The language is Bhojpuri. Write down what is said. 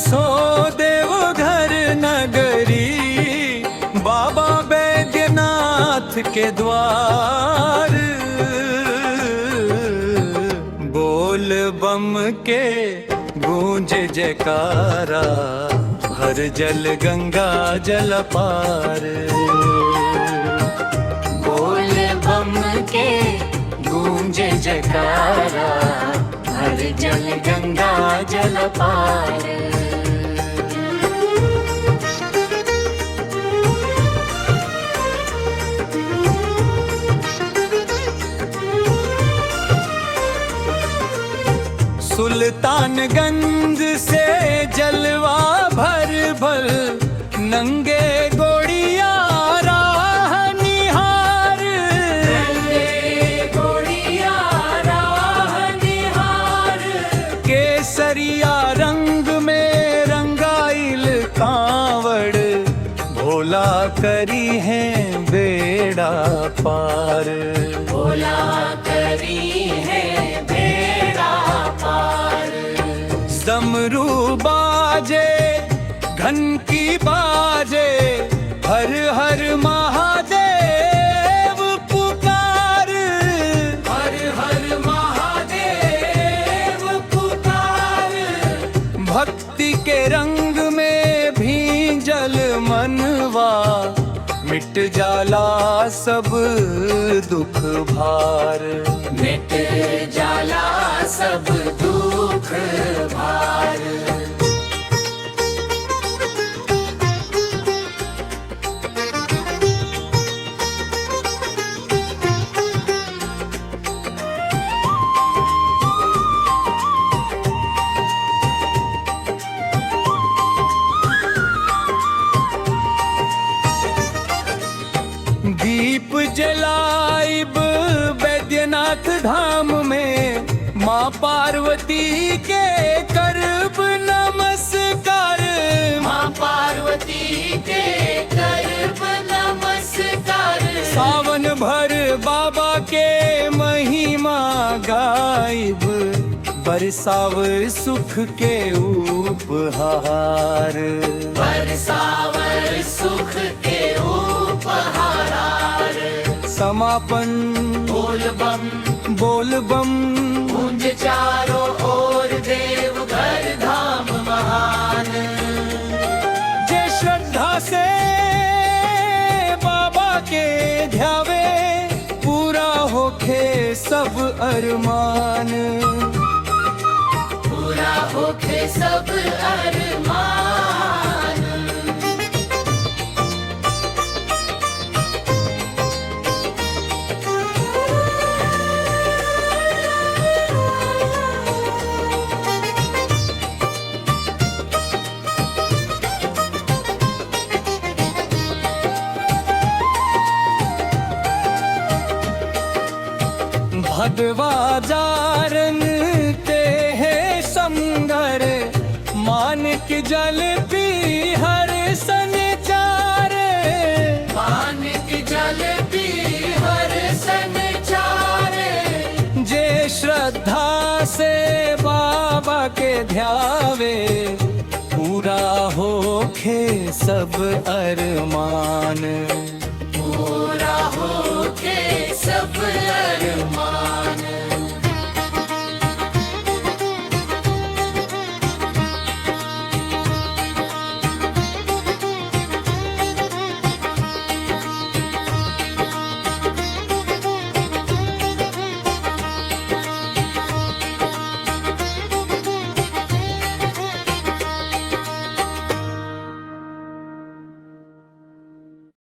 सो देवघर नगरी, बाबा बैद्यनाथ के द्वार। बोल बम के गूंज जयकारा, हर जल गंगा जल पार। बोल बम के गूंज जयकारा, हर जल गंगा जल पार। सुल्तानगंज से जलवा भर भर, नंगे गोड़िया राह निहार। नंगे गोड़िया राह निहार, केसरिया रंग में रंगाइल कांवड़, भोला करी है बेड़ा पार। भोला करी है बेड़ा पार। डमरू बाजे घन की बाजे, हर हर महादेव पुकार। हर हर महादेव पुकार। भक्ति के रंग में भींजल मनवा, मिट जाला सब दुख भार। मिट जाला सब दुख भार। दीप जलाइब बैद्यनाथ धाम में, माँ पार्वती के करब नमस्कार। माँ पार्वती के करब नमस्कार। सावन भर बाबा के महिमा गाइब, बरसाव सुख के उपहार। बरसावर सुख के उपहार। समापन बोल बम बोल बम, गूंज चारों ओर देवघर धाम महान। जे श्रद्धा से बाबा के ध्यावे, पूरा होके सब अरमान। पूरा होके सब अरमान। भगवा जारन ते है संगर, मानिक जल पी हर संचार। मानिक जल पी हर संचार। जे श्रद्धा से बाबा के ध्यावे, पूरा होके सब अरमान। पूरा होके सब अरमान।